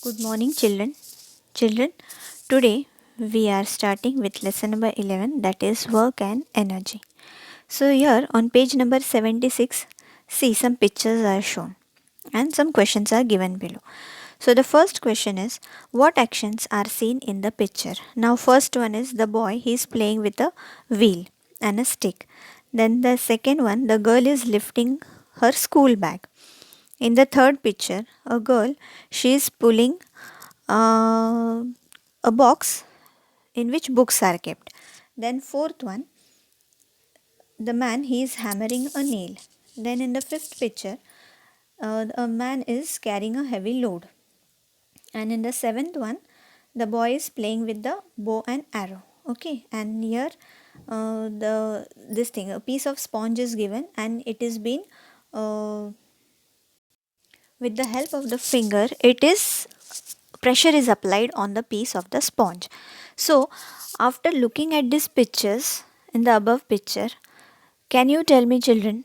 Good morning, children. Children, today we are starting with lesson number 11, that is work and energy. So, here on page number 76, see some pictures are shown and some questions are given below. So, the first question is, what actions are seen in the picture? Now, first one is the boy, he is playing with a wheel and a stick. Then, the second one, the girl is lifting her school bag. In the third picture, a girl, she is pulling uh, a box in which books are kept. Then fourth one, the man, he is hammering a nail. Then in the fifth picture, a man is carrying a heavy load. And in the seventh one, the boy is playing with the bow and arrow. Okay, and here the this thing, a piece of sponge is given, and it is been uh, with the help of the finger, it is pressure is applied on the piece of the sponge. So, after looking at these pictures in the above picture, can you tell me, children?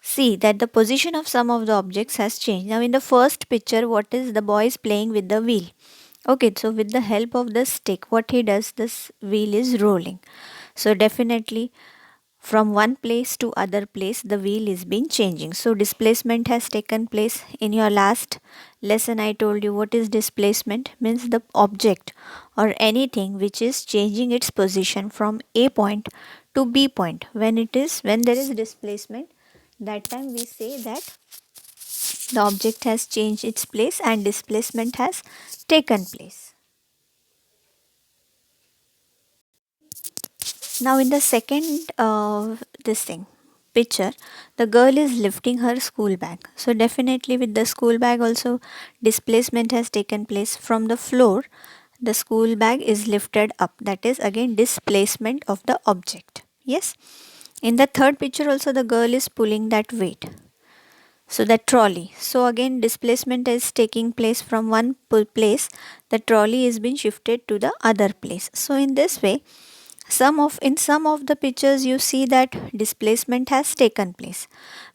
See that the position of some of the objects has changed. Now, in the first picture, what is the boy is playing with the wheel? Okay, so with the help of the stick, what he does, this wheel is rolling. So, definitely from one place to other place the wheel is been changing, so displacement has taken place. In your last lesson I told you what is displacement means the object or anything which is changing its position from a point to b point. When there is displacement, that time we say that the object has changed its place and displacement has taken place. Now in the second this thing picture, the girl is lifting her school bag. So definitely with the school bag also displacement has taken place from the floor. The school bag is lifted up. That is again displacement of the object. Yes. In the third picture also the girl is pulling that weight. So the trolley. So again displacement is taking place from one place. The trolley is being shifted to the other place. So in this way in some of the pictures you see that displacement has taken place,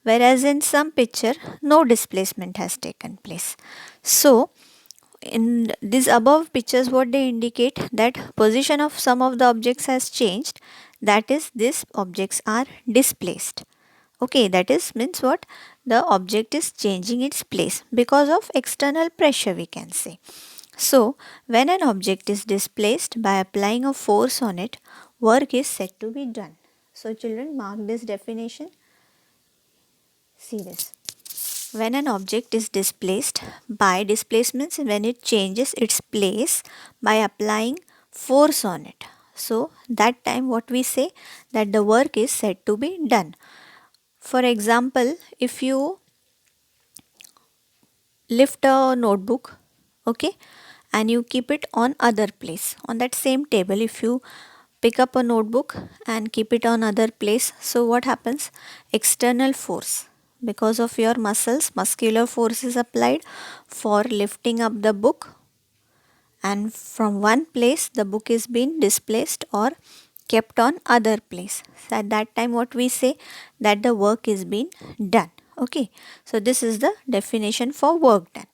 whereas in some picture no displacement has taken place. So in these above pictures what they indicate that position of some of the objects has changed, that is these objects are displaced. Okay, that is means what, the object is changing its place because of external pressure, we can say. So, when an object is displaced by applying a force on it, work is said to be done. So, children, mark this definition. See this. When an object is displaced by displacements, when it changes its place by applying force on it. So, that time what we say, that the work is said to be done. For example, if you lift a notebook, okay, and you keep it on other place on that same table, if you pick up a notebook and keep it on other place, so what happens, external force because of your muscles, muscular force is applied for lifting up the book, and from one place the book is being displaced or kept on other place. So at that time what we say, that the work is being done. Okay, so this is the definition for work done.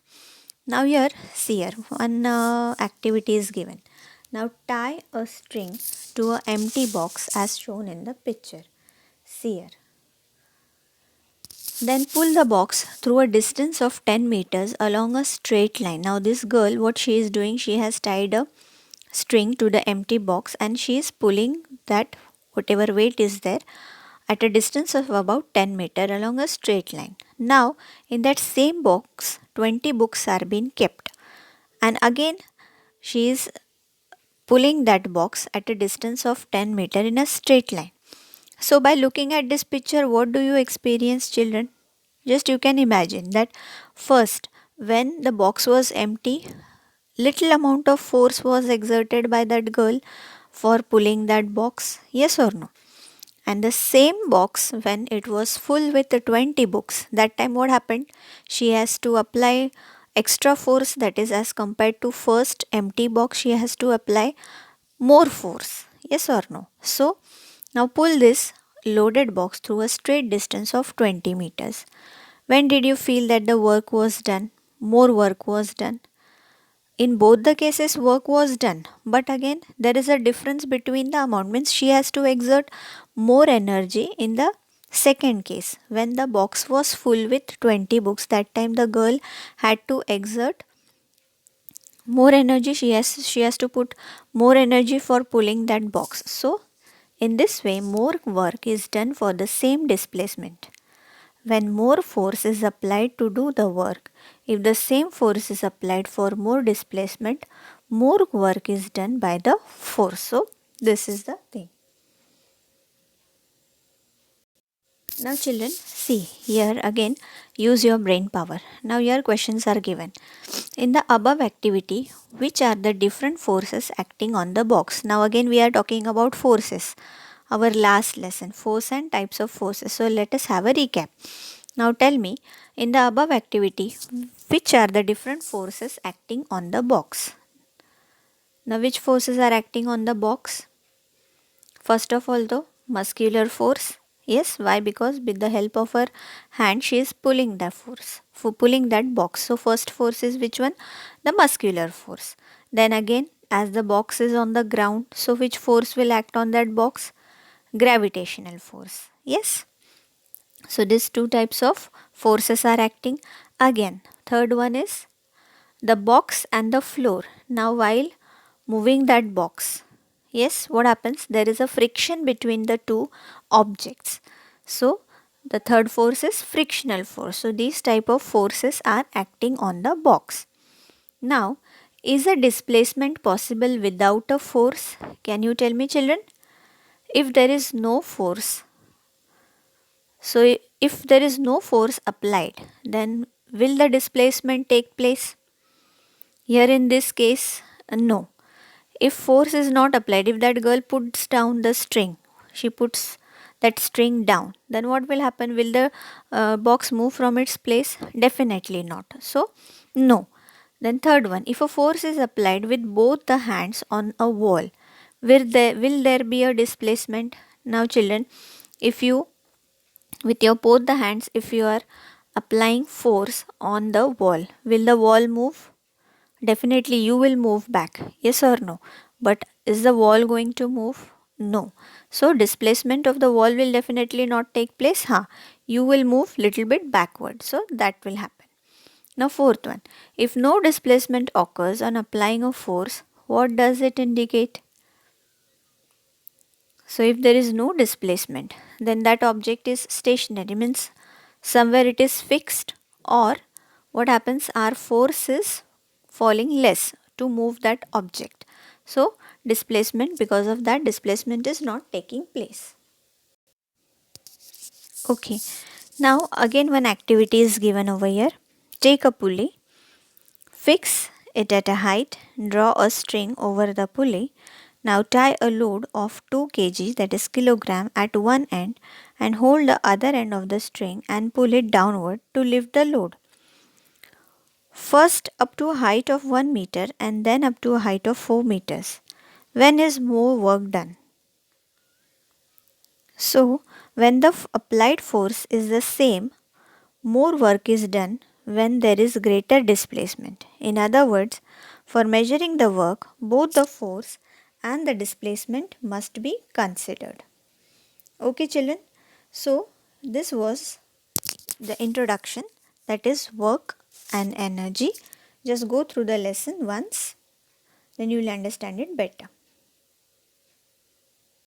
Now here, see here, one activity is given. Now tie a string to an empty box as shown in the picture. See here. Then pull the box through a distance of 10 meters along a straight line. Now this girl, what she is doing, she has tied a string to the empty box and she is pulling that whatever weight is there at a distance of about 10 meter along a straight line. Now in that same box 20 books are being kept, and again she is pulling that box at a distance of 10 meter in a straight line. So by looking at this picture, what do you experience, children? Just you can imagine that first when the box was empty, little amount of force was exerted by that girl for pulling that box, yes or no? And the same box when it was full with the 20 books, that time what happened, she has to apply extra force, that is as compared to first empty box she has to apply more force, yes or no? So now pull this loaded box through a straight distance of 20 meters. When did you feel that the work was done? more work was done. In both the cases, work was done, but again, there is a difference between the amount. Means she has to exert more energy in the second case. When the box was full with 20 books, that time the girl had to exert more energy. She has to put more energy for pulling that box. So, in this way, more work is done for the same displacement. When more force is applied to do the work, if the same force is applied for more displacement, more work is done by the force. So, this is the thing. Now, children, see here again, use your brain power. Now, your questions are given. In the above activity, which are the different forces acting on the box? Now, again, we are talking about forces. Our last lesson, force and types of forces. So, let us have a recap. Now tell me, in the above activity, which are the different forces acting on the box? Now which forces are acting on the box? First of all, the muscular force. Yes, why? Because with the help of her hand, she is pulling the force, for pulling that box. So first force is which one? The muscular force. Then again, as the box is on the ground, so which force will act on that box? Gravitational force. Yes. So these two types of forces are acting. Again, third one is the box and the floor. Now while moving that box, yes, what happens? There is a friction between the two objects. So the third force is frictional force. So these type of forces are acting on the box. Now, is a displacement possible without a force? Can you tell me, children? If there is no force, so if there is no force applied, then will the displacement take place? Here in this case, no. If force is not applied, if that girl puts down the string, she puts that string down, then what will happen? Will the box move from its place? Definitely not. So, no. Then third one, if a force is applied with both the hands on a wall, will there be a displacement? Now children, if you with your both the hands, if you are applying force on the wall, will the wall move? Definitely you will move back, yes or no? But is the wall going to move? No. So displacement of the wall will definitely not take place. You will move little bit backward, so that will happen. Now fourth one, if no displacement occurs on applying a force, what does it indicate? So if there is no displacement, then that object is stationary, means somewhere it is fixed, or what happens, our force is falling less to move that object. So displacement, because of that, displacement is not taking place. Okay, now again one activity is given over here. Take a pulley, fix it at a height, draw a string over the pulley. Now tie a load of 2 kg, that is kilogram, at one end and hold the other end of the string and pull it downward to lift the load. First up to a height of 1 meter and then up to a height of 4 meters. When is more work done? So, when the applied force is the same, more work is done when there is greater displacement. In other words, for measuring the work, both the force and the displacement must be considered. Okay, children. So, this was the introduction, that is work and energy. Just go through the lesson once, then you will understand it better.